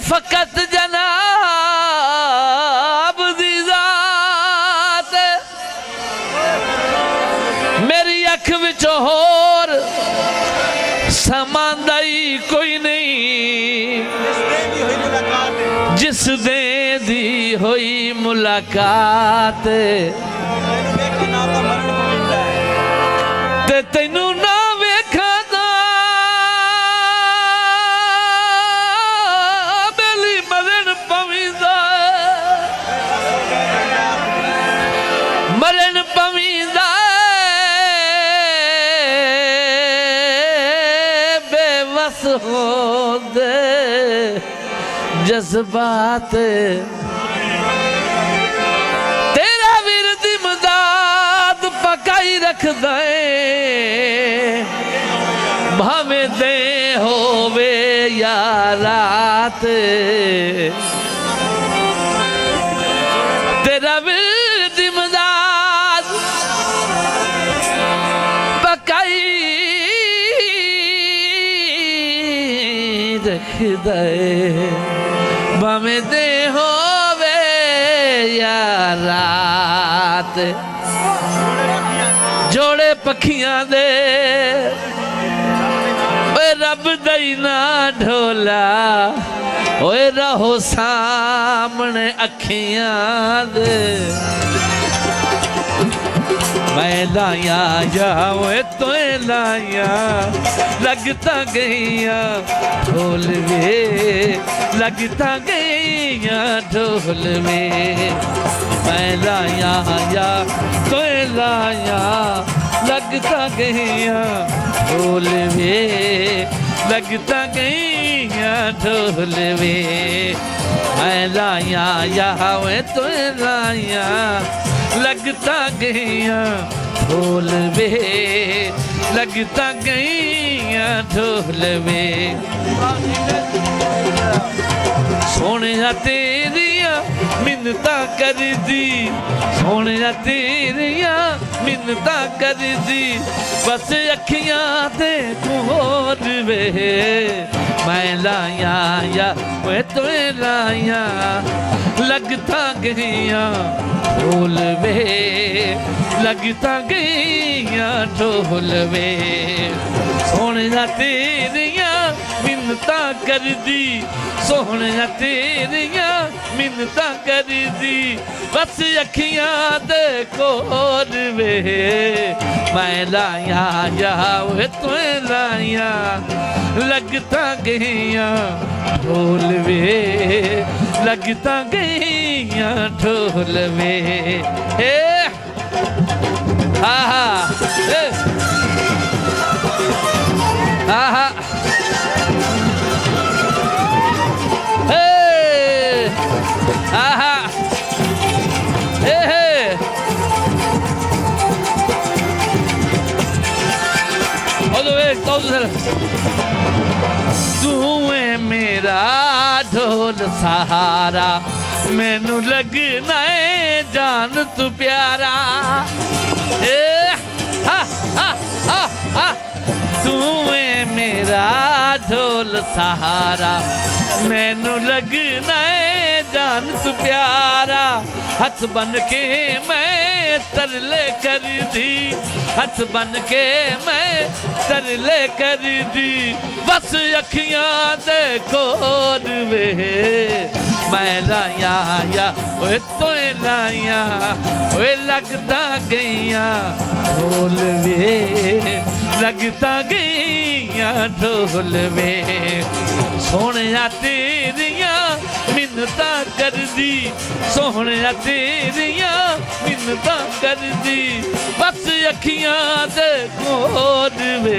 फकत जनाब दी जात मेरी अख विच होर समांदा ही कोई नहीं जिस दे दी होई मुलाकात ते तैनू ना वेखा दा बेली मरण पवींदा मरण पवींदा बेवस होंदे जज्बात तेरा विरद इमदाद पकाई रख दे भावे दे होवे या रात तेरा विरद इमदाद पकाई रख दे भावे दे होवे या रात जोड़े पखियां दे ओए रब दई ना ढोला ओए रहो सामने अखियां दे मैं लाया या ओए तोए लाया लगता गईया ढोल वे लगता गईया ढोल वे मैं लाया या तोए लाया लगता गईया ढोल वे लगता गईया ढोल वे मैं लाया या ओए तोए लाया लगता गईया ढोल वे लगता गईया ढोल वे सोने तेरिया मिन्नता कर दी सोने तेरिया मिन्नता कर दी बस अखियां ते कोर वे मैं लाया या वे तोए लाया लगता गईया ढोल वे लगता गईया ढोल वे सोने तेरिया मिन्नता कर दी सोने तेरिया मिन्नता कर दी बस अखियां दे कोर वे मैं लाया या वे तोए लाया लगता गईया ढोल वे लगता गईया ढोल वे आहा आहा आहा तू है मेरा ढोल सहारा मैनू लगना है जान तू प्यारा तू है मेरा ढोल सहारा मैनू लगना है जान तू प्यारा हथ बन के मैं तरले कर दी हथ बन के मैं तरले कर दी बस अखियां दे कोर वे मैं लाया या ओए तोए लाया ओए लगता गईया ढोल वे लगता गईया ढोल वे सोने तेरिया मिन्नता कर दी सोने तेरिया मिन्नता कर दी बस अखियां दे कोर वे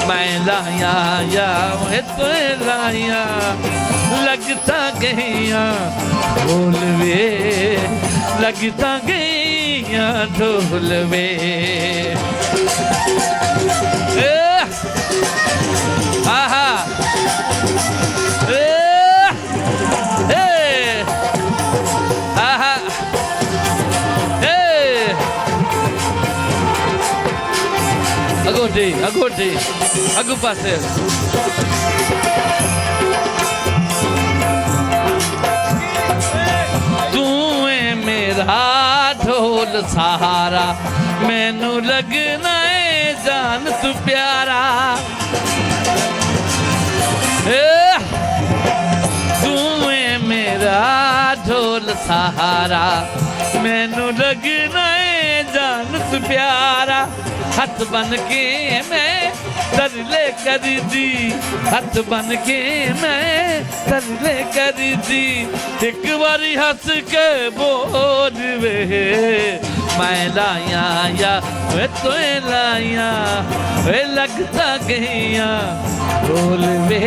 मैं लाया या वे तोए लाया लगता गईया ढोल वे लगता गईया ढोल वे आहा अगोटे अगु पासे ढोल सहारा मैनू लगना है जान तू प्यारा तू है मेरा ढोल सहारा मैनू लगना है जान तू प्यारा हथ बन के मैं तरले कर दी हथ बन के मैं तरले कर दी एक बारी हंस के बोल वे मैं लाया या वे तो लाया वे लगता गया ढोल वे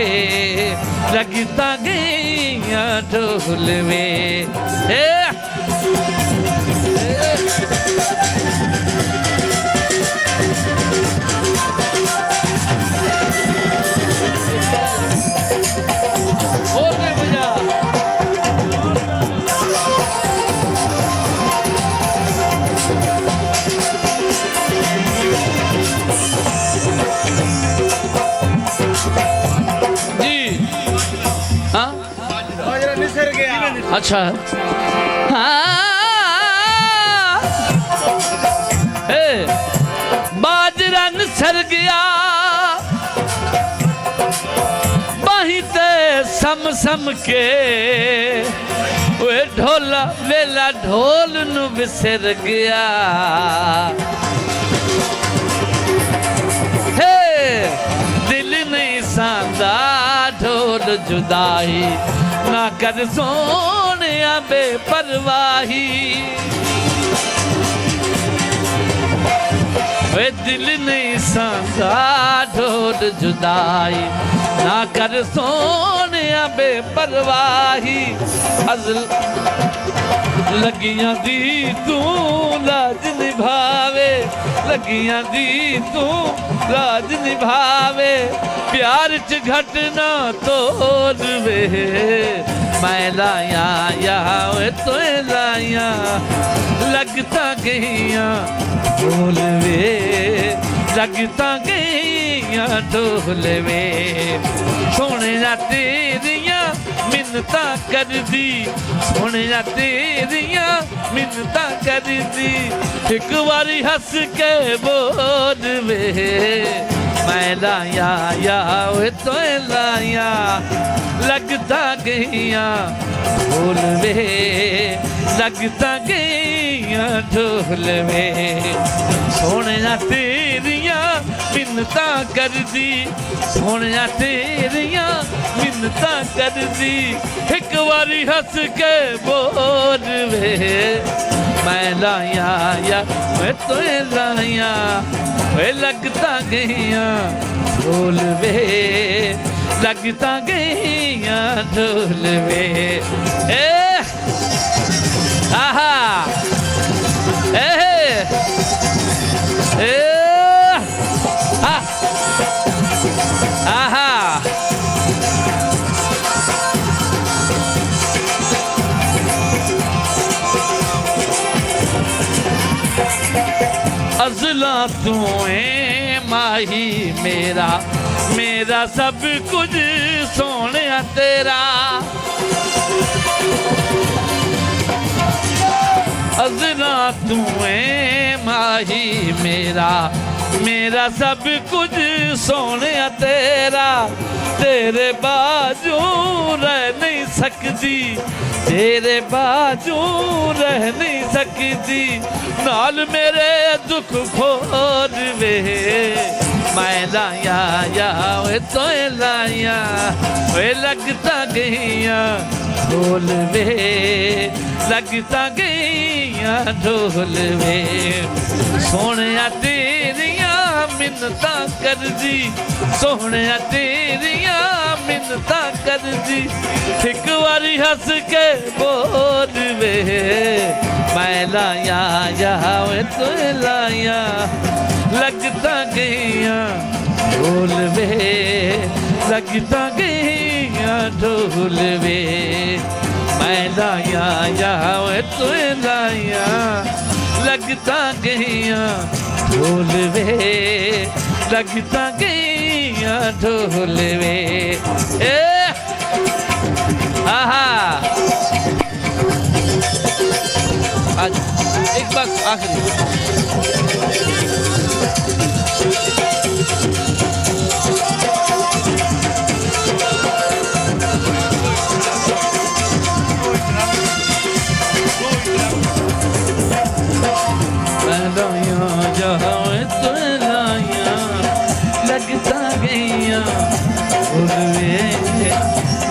लगता गया ढोल वे अच्छा बाजरा निसर गया बाही ते सम सम के वे ढोला वेला ढोल नु बिसर गया हे दिल नहीं सांदा ढोल जुदाई ना कर सोने बेपरवाही वे दिल नहीं सांदा ढोल जुदाई ना कर सोने बेपरवाही अज़ल लगियां दी तू लाज निभावे लगियां दी तू लाज निभावे प्यार च घटना तोड़ वे मैं लाया या वे तो लाया लगता गया ढोल वे लगता गया ढोल वे सोने जा तेरिया मिन्नता कर दी सोने जा तेरिया मिन्नता कर दी एक बारी हंस के बोल वे मैं लाया या वे तो लाया लगता गया ढोल वे लगता गया ढोल वे सोने तेरिया मिन्नता कर दी सोने तेरिया मिन्नता कर दी एक बारी हंस के बोल वे मैं लाया या वे तो लाया वे लगता गया ढोल वे लगता गया ढोल वे आहा आहा अज़ला तू माही मेरा मेरा सब कुछ सोने तेरा अज़ला तू माही मेरा मेरा सब कुछ सोने तेरा तेरे बाजू रह नहीं सकती तेरे बाजू रह नहीं सकती नाल मेरे दुख खोद वे मैं लाया या वे तो लाया वे लगता गया ढोल वे लगता गया ढोल वे सोने तेरिया मिन्नता कर दी सोने तेरिया मिन्नता कर दी एक बारी हंस के बोल वे मैं लाया या वे तो लाया लगता गया ढोल वे लगता गया ढोल वे मैं लाया या वे तो लाया लगता गया ढोल वे लगता गया ढोल वे आहा एक बार आखिरी लगता गया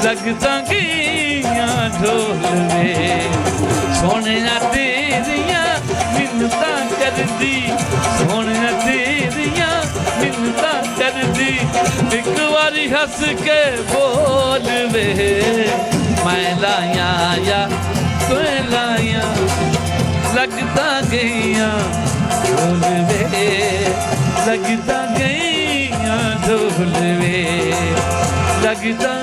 लगता गया ढोल वे सोने तेरिया मिन्नता कर दी सोने तेरिया मिन्नता कर दी एक बारी हंस के बोल वे मैं लाया या तो लाया लगता गया ढोल वे लगता गया ढोल वे लगता